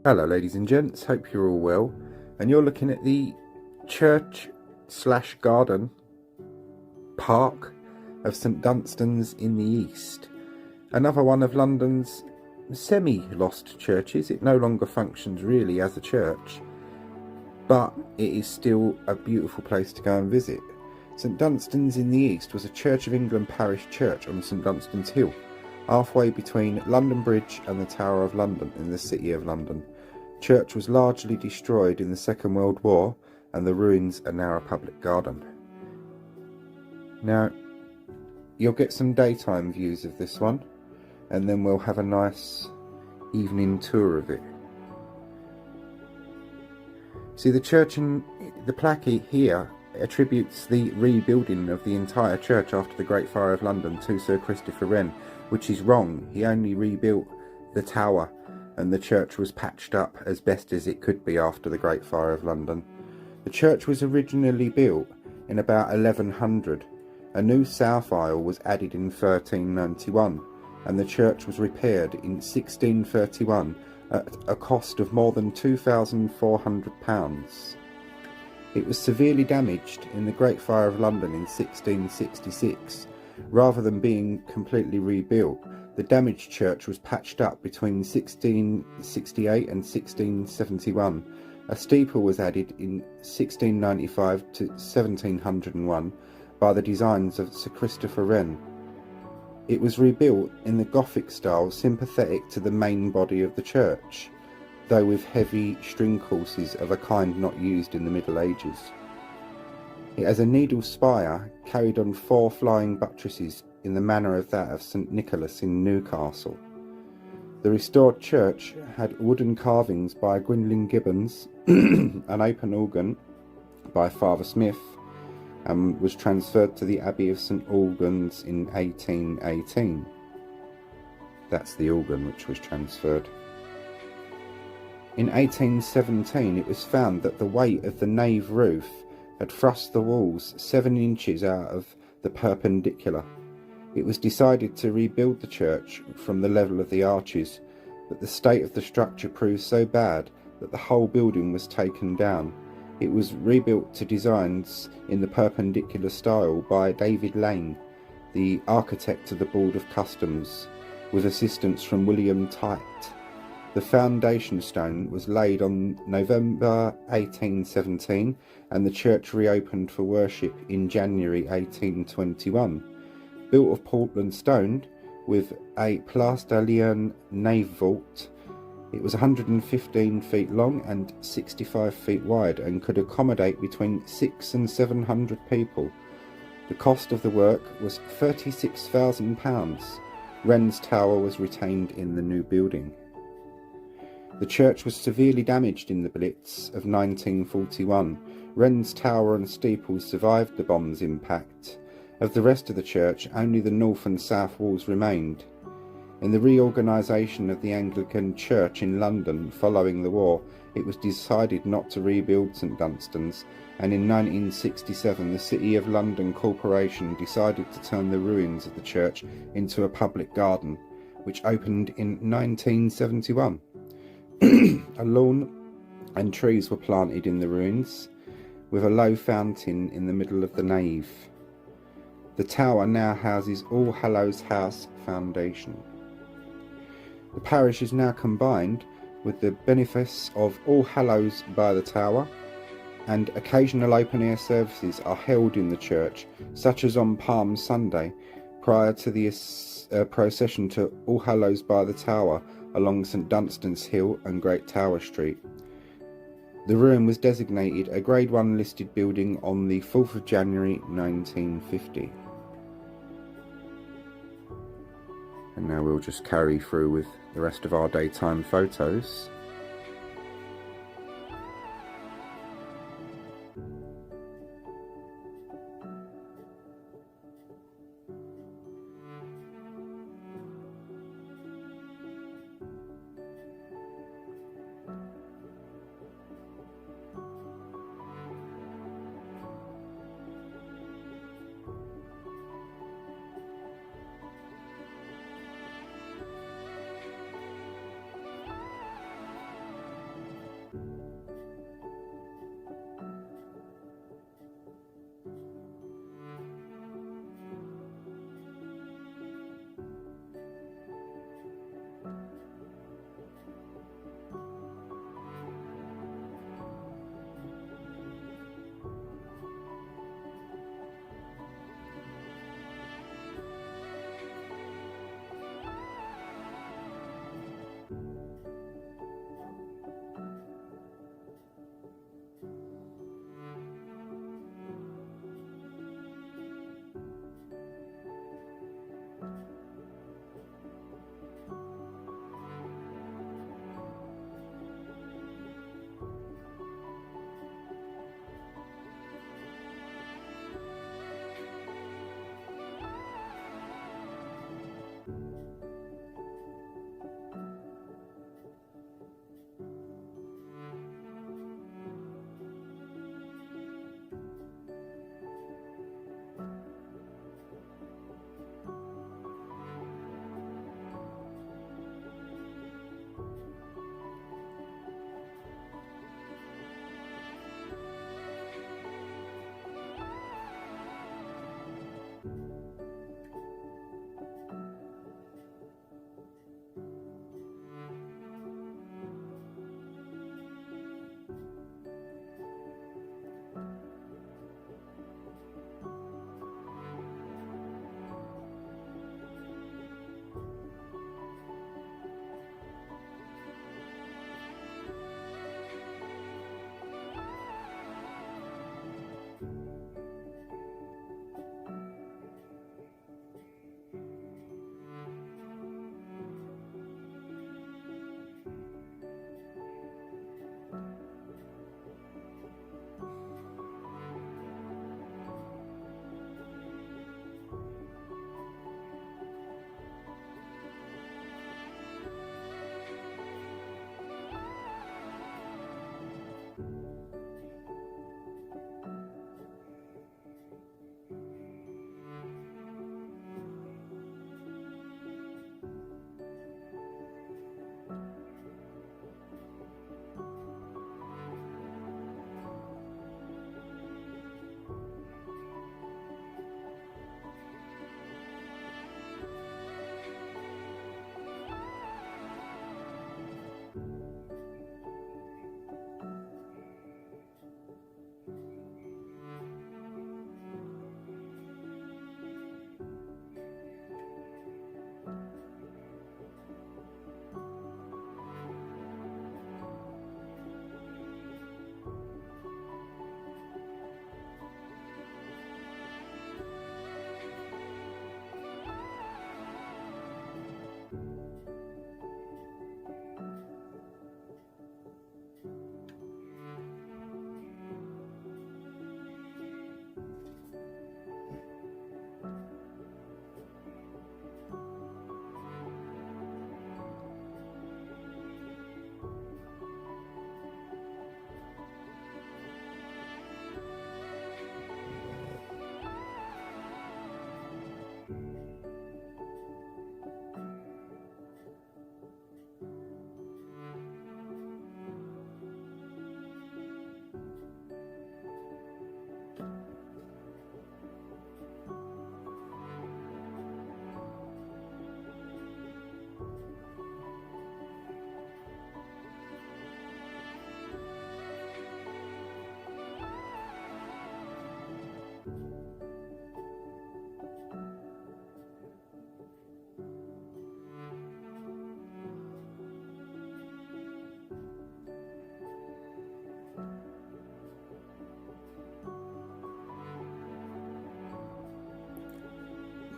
Hello ladies and gents, hope you're all well, and you're looking at the church slash garden park of St Dunstan's in the East. Another one of London's semi-lost churches. It no longer functions really as a church, but it is still a beautiful place to go and visit. St Dunstan's in the East was a Church of England parish church on St Dunstan's Hill, halfway between London Bridge and the Tower of London in the City of London. The church was largely destroyed in the Second World War, and the ruins are now a public garden. Now, you'll get some daytime views of this one, and then we'll have a nice evening tour of it. See, the church in the plaque here attributes the rebuilding of the entire church after the Great Fire of London to Sir Christopher Wren, which is wrong. He only rebuilt the tower, and the church was patched up as best as it could be after the Great Fire of London. The church was originally built in about 1100. A new south aisle was added in 1391, and the church was repaired in 1631 at a cost of more than £2,400. It was severely damaged in the Great Fire of London in 1666. Rather than being completely rebuilt, the damaged church was patched up between 1668 and 1671. A steeple was added in 1695 to 1701 by the designs of Sir Christopher Wren. It was rebuilt in the Gothic style sympathetic to the main body of the church, though with heavy string courses of a kind not used in the Middle Ages. It has a needle spire carried on 4 flying buttresses in the manner of that of St Nicholas in Newcastle. The restored church had wooden carvings by Gwynlyn Gibbons, an open organ by Father Smith, and was transferred to the Abbey of St Albans in 1818. That's the organ which was transferred. In 1817 it was found that the weight of the nave roof had thrust the walls 7 inches out of the perpendicular. It was decided to rebuild the church from the level of the arches, but the state of the structure proved so bad that the whole building was taken down. It was rebuilt to designs in the perpendicular style by David Lane, the architect of the Board of Customs, with assistance from William Tite. The foundation stone was laid on November 1817, and the church reopened for worship in January 1821. Built of Portland stone with a plaster-leon nave vault, it was 115 feet long and 65 feet wide and could accommodate between 600 and 700 people. The cost of the work was £36,000. Wren's tower was retained in the new building. The church was severely damaged in the Blitz of 1941. Wren's tower and steeple survived the bomb's impact. Of the rest of the church, only the north and south walls remained. In the reorganisation of the Anglican Church in London following the war, it was decided not to rebuild St Dunstan's, and in 1967 the City of London Corporation decided to turn the ruins of the church into a public garden, which opened in 1971. A lawn and trees were planted in the ruins, with a low fountain in the middle of the nave. The tower now houses All Hallows House Foundation. The parish is now combined with the benefice of All Hallows by the Tower, and occasional open-air services are held in the church, such as on Palm Sunday, prior to the procession to All Hallows by the Tower along St Dunstan's Hill and Great Tower Street. The ruin was designated a Grade 1 listed building on the 4th of January 1950. And now we'll just carry through with the rest of our daytime photos.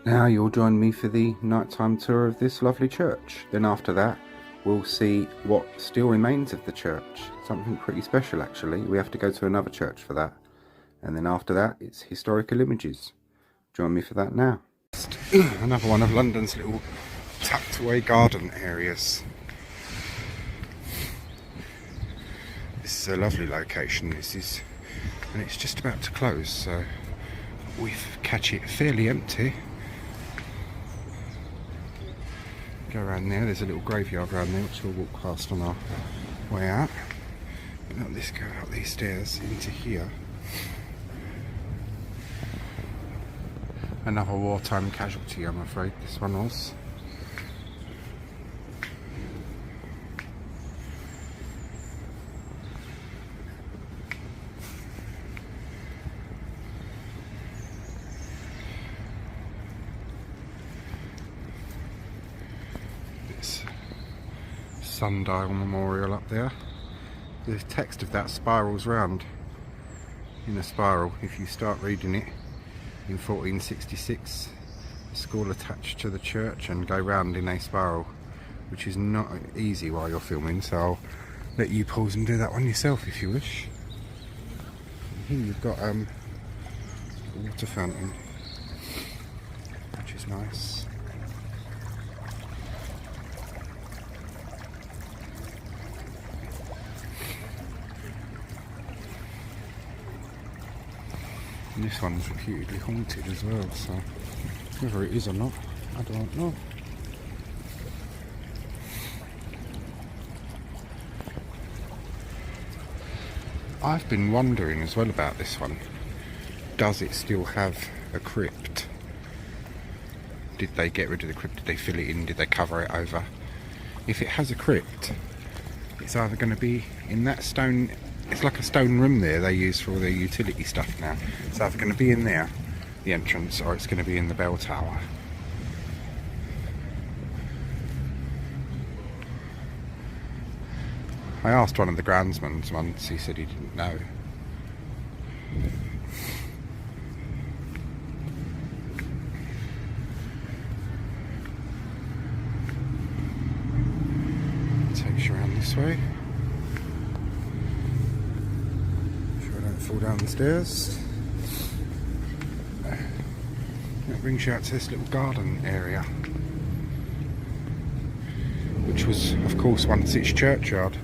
Now you'll join me for the nighttime tour of this lovely church. Then after that, we'll see what still remains of the church. Something pretty special actually. We have to go to another church for that. And then after that, it's historical images. Join me for that now. Another one of London's little tucked away garden areas. This is a lovely location, and it's just about to close, so we catch it fairly empty. Go around there's a little graveyard around there which we'll walk past on our way out. But not this, go up these stairs into here. Another wartime casualty, I'm afraid this one was. Sundial memorial up there. The text of that spirals round in a spiral. If you start reading it in 1466, the school attached to the church, and go round in a spiral, which is not easy while you're filming, so I'll let you pause and do that one yourself if you wish. And here you've got a water fountain, which is nice. And this one's reputedly haunted as well, so whether it is or not, I don't know. I've been wondering as well about this one. Does it still have a crypt? Did they get rid of the crypt? Did they fill it in? Did they cover it over? If it has a crypt, it's either going to be in that stone. It's like a stone room there they use for all their utility stuff now. It's either going to be in there, the entrance, or it's going to be in the bell tower. I asked one of the groundsmen once, he said he didn't know. Takes you around this way. Fall down the stairs. That brings you out to this little garden area, which was of course once its churchyard.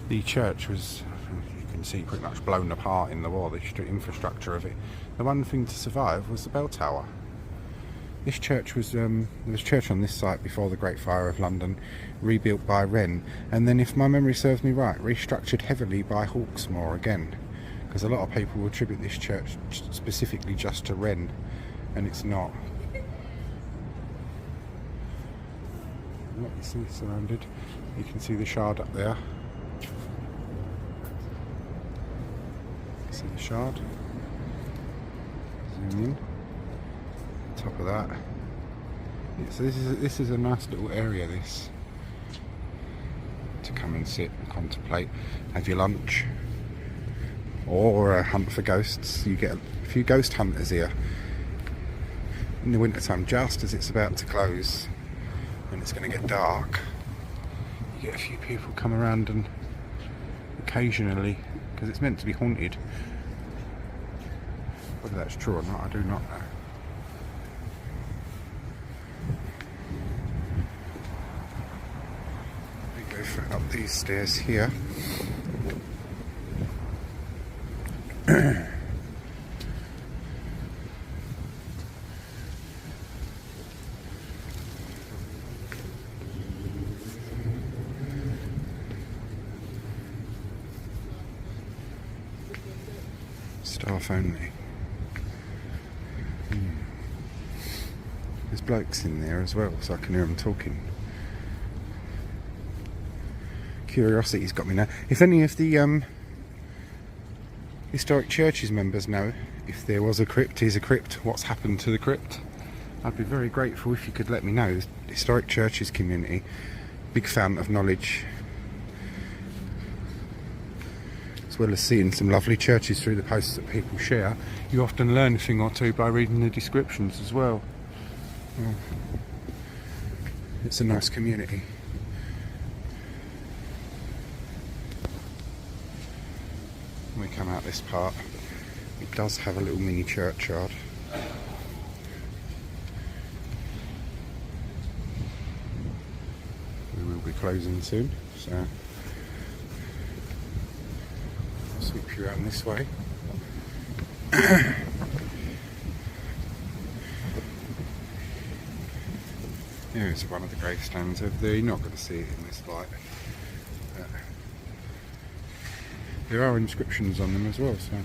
The church was, you can see, pretty much blown apart in the war, the infrastructure of it. The one thing to survive was the bell tower. This church was, there was a church on this site before the Great Fire of London, rebuilt by Wren, and then, if my memory serves me right, restructured heavily by Hawksmoor again, because a lot of people will attribute this church specifically just to Wren, and it's not. What you see surrounded, you can see the shard up there. See the shard? Zoom in. Top of that. Yeah, so this is a nice little area, this, to come and sit and contemplate, have your lunch, or hunt for ghosts. You get a few ghost hunters here in the winter time, just as it's about to close and it's going to get dark. You get a few people come around, and occasionally, because it's meant to be haunted, whether that's true or not I do not know. Up these stairs here. Staff only. There's blokes in there as well, so I can hear them talking. Curiosity's got me now. If any of the historic churches members know if there was a crypt, is a crypt, what's happened to the crypt, I'd be very grateful if you could let me know. The historic churches community, big fan of knowledge. as well as seeing some lovely churches through the posts that people share, you often learn a thing or two by reading the descriptions as well. It's a nice community. When we come out this part, it does have a little mini churchyard. We will be closing soon, so I'll sweep you around this way. Here's one of the gravestones over there. You're not going to see it in this light. There are inscriptions on them as well, so.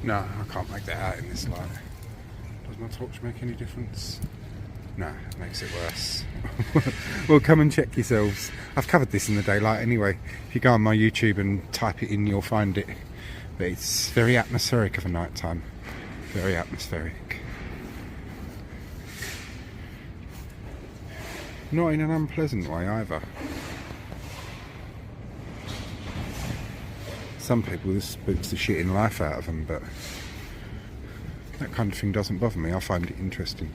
No, I can't make that out in this light. Does my torch make any difference? No, it makes it worse. Well, come and check yourselves. I've covered this in the daylight anyway. If you go on my YouTube and type it in, you'll find it. But it's very atmospheric of a night time. Very atmospheric. Not in an unpleasant way either. Some people, this spooks the shit in life out of them, but that kind of thing doesn't bother me. I find it interesting.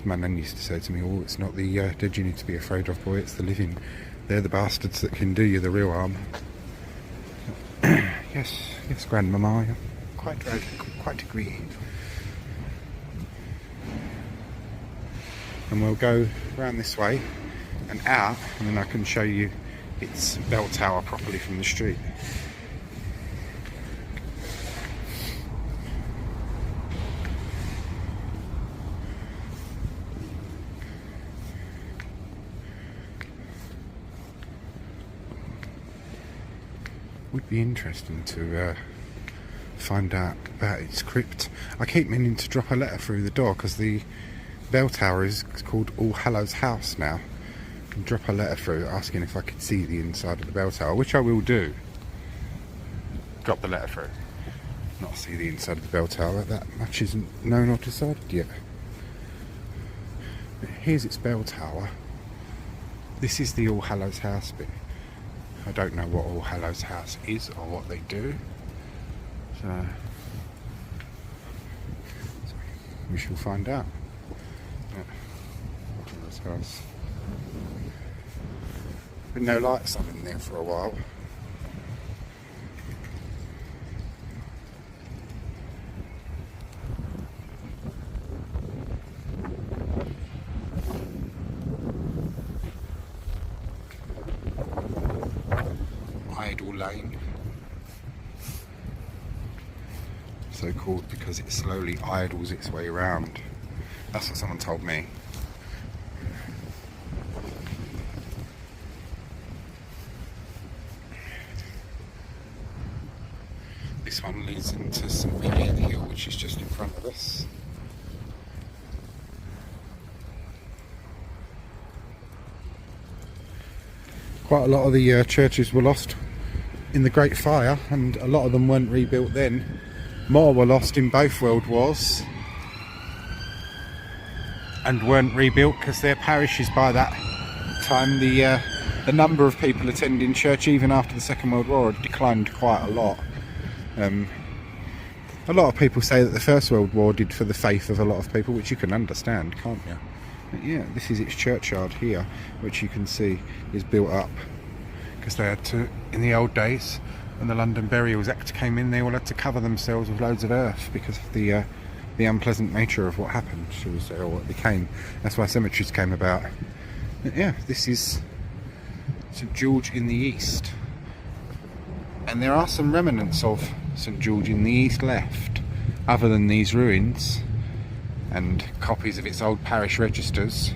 My nan used to say to me, oh, it's not the dead you need to be afraid of, boy, it's the living. They're the bastards that can do you the real harm. Yes, grandmama, I quite agree. And we'll go around this way and out, and then I can show you its bell tower properly from the street. Would be interesting to find out about its crypt. I keep meaning to drop a letter through the door because the bell tower is called All Hallows House now. And drop a letter through asking if I could see the inside of the bell tower, which I will do. Drop the letter through. Not see the inside of the bell tower. That much isn't known or decided yet. But here's its bell tower. This is the All Hallows House bit. I don't know what All Hallows House is or what they do. So we shall find out. All Hallows House. Been no lights on in there for a while. Idle Lane. So called because it slowly idles its way around. That's what someone told me. This one leads into St Mary the Hill, which is just in front of us. Quite a lot of the churches were lost in the Great Fire, and a lot of them weren't rebuilt then. More were lost in both World Wars and weren't rebuilt because their parishes by that time, the number of people attending church even after the Second World War had declined quite a lot. A lot of people say that the First World War did for the faith of a lot of people, which you can understand, can't you? But yeah, this is its churchyard here, which you can see is built up because they had to, in the old days, when the London Burials Act came in, they all had to cover themselves with loads of earth because of the unpleasant nature of what happened, shall we say, or what became. That's why cemeteries came about. But yeah, this is St George in the East. And there are some remnants of St George in the East left, other than these ruins and copies of its old parish registers.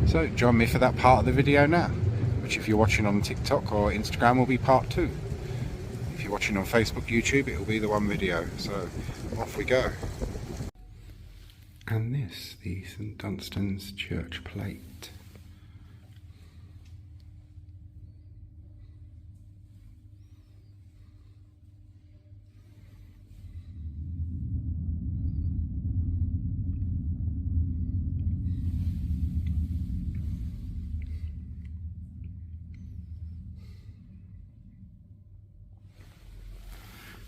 So join me for that part of the video now, which if you're watching on TikTok or Instagram will be part 2. If you're watching on Facebook, YouTube, it will be the one video. So off we go. And this, the St Dunstan's church plate.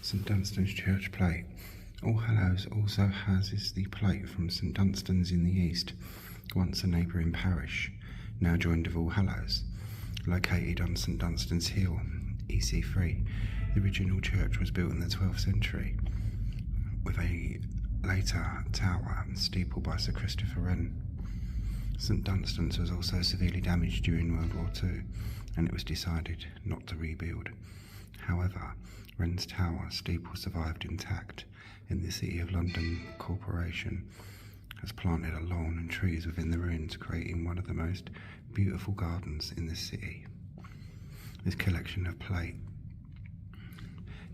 St Dunstan's church plate. All Hallows also houses the plate from St Dunstan's in the east, once a neighbouring parish, now joined of All Hallows, located on St Dunstan's Hill, EC3. The original church was built in the 12th century, with a later tower and steeple by Sir Christopher Wren. St Dunstan's was also severely damaged during World War II, and it was decided not to rebuild. However, Wren's tower steeple survived intact, and the City of London Corporation has planted a lawn and trees within the ruins, creating one of the most beautiful gardens in the city. This collection of plate,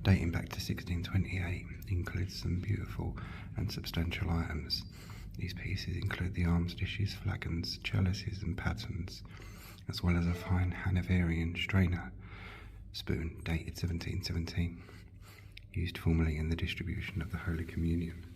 dating back to 1628, includes some beautiful and substantial items. These pieces include the arms dishes, flagons, chalices and patens, as well as a fine Hanoverian strainer spoon dated 1717, used formerly in the distribution of the Holy Communion.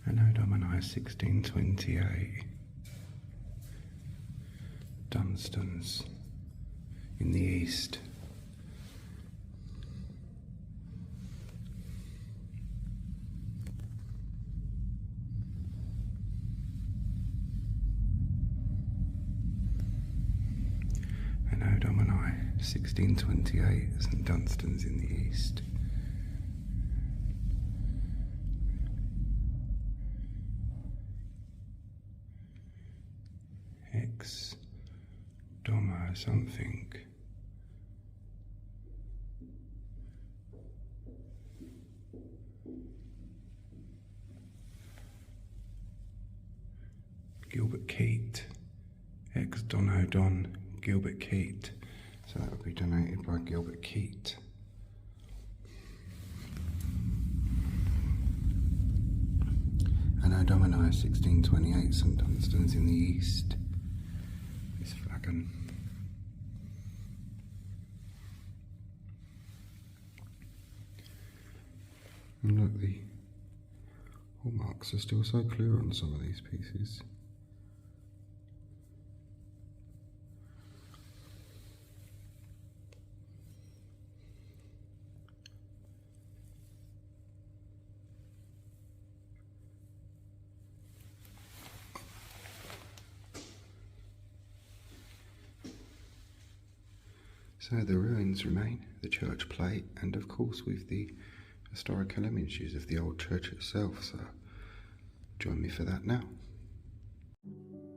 Anno Domini 1628. Dunstan's in the east. Anno Domini 1628. St Dunstan's in the east. Ex Domo something. Gilbert Keat. Ex Dono Don Gilbert Keat. So that would be donated by Gilbert Keat. Anno Domini 1628. St Dunstan's in the east. This flagon. And look, the hallmarks are still so clear on some of these pieces. So the ruins remain, the church plate, and of course with the historical images of the old church itself, so join me for that now.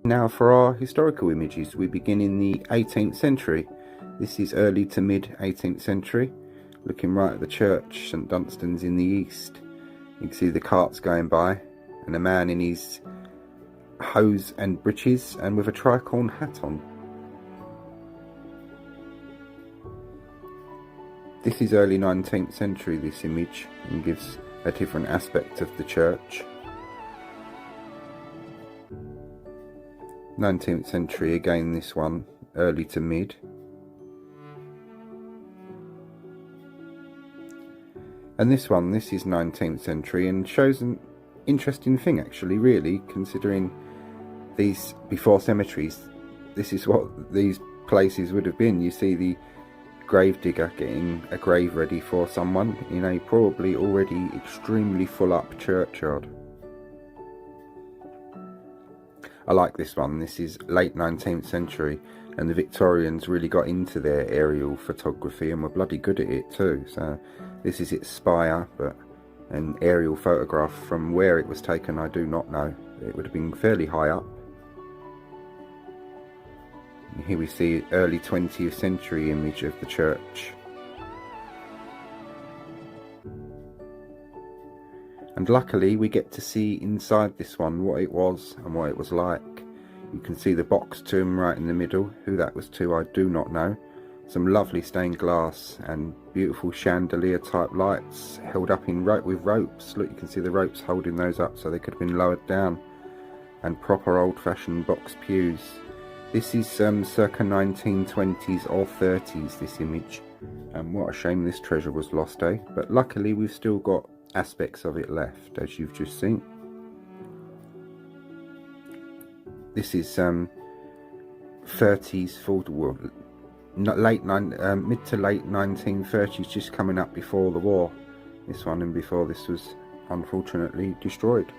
Now for our historical images, we begin in the 18th century. This is early to mid 18th century, looking right at the church, St Dunstan's in the east. You can see the carts going by, and a man in his hose and breeches and with a tricorn hat on. This is early 19th century, this image, and gives a different aspect of the church. 19th century again, this one, early to mid. And this one, this is 19th century and shows an interesting thing actually, really, considering these before cemeteries, this is what these places would have been. You see the gravedigger getting a grave ready for someone in a probably already extremely full up churchyard. I like this one. This is late 19th century, and the Victorians really got into their aerial photography and were bloody good at it too. So this is its spire, but an aerial photograph. From where it was taken I do not know. It would have been fairly high up. And here we see early 20th century image of the church. And luckily we get to see inside this one what it was and what it was like. You can see the box tomb right in the middle. Who that was to I do not know. Some lovely stained glass and beautiful chandelier type lights held up in with ropes. Look, you can see the ropes holding those up so they could have been lowered down. And proper old-fashioned box pews. This is circa 1920s or 30s, this image. And what a shame this treasure was lost, eh? But luckily we've still got aspects of it left, as you've just seen. This is 30s, well, mid to late 1930s, just coming up before the war. This one, and before this was unfortunately destroyed.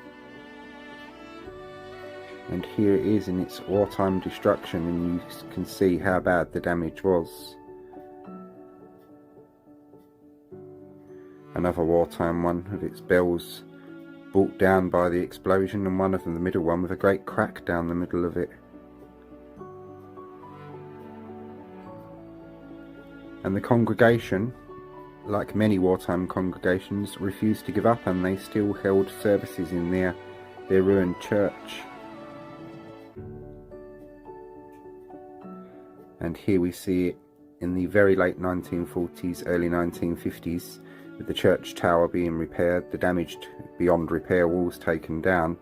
And here it is in its wartime destruction, and you can see how bad the damage was. Another wartime one with its bells brought down by the explosion, and one of them, the middle one, with a great crack down the middle of it. And the congregation, like many wartime congregations, refused to give up, and they still held services in their ruined church. And here we see it in the very late 1940s, early 1950s, with the church tower being repaired, the damaged beyond repair walls taken down,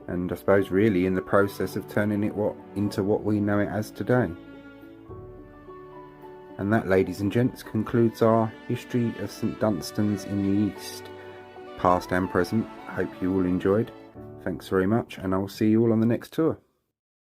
and I suppose really in the process of turning it into what we know it as today. And that, ladies and gents, concludes our history of St Dunstan's in the East, past and present. Hope you all enjoyed. Thanks very much, and I will see you all on the next tour.